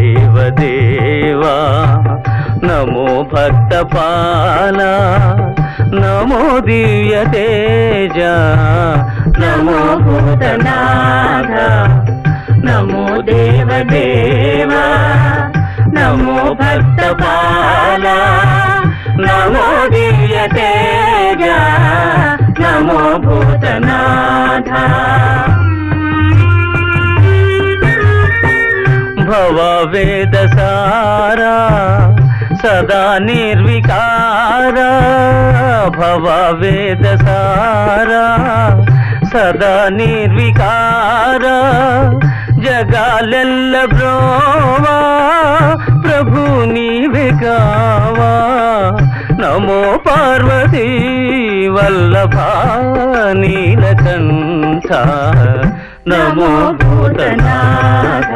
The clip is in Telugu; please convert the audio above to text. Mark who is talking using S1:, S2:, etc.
S1: దేవదేవా నమో భక్తపాల నమో దివ్య తేజ నమో భూతనాథ నమో దేవదేవా నమో భక్తపాల నమో దివ్య తేజ నమో భూతనాథ భవ వేద సారా సదా నిర్వికార భవ వేద సారా సదా నిర్వికార జగాలెల్ల బ్రోవా ప్రభు నీవే కావా నమో పార్వతీ వల్లభ నీలకంఠ నమో భూతనాథ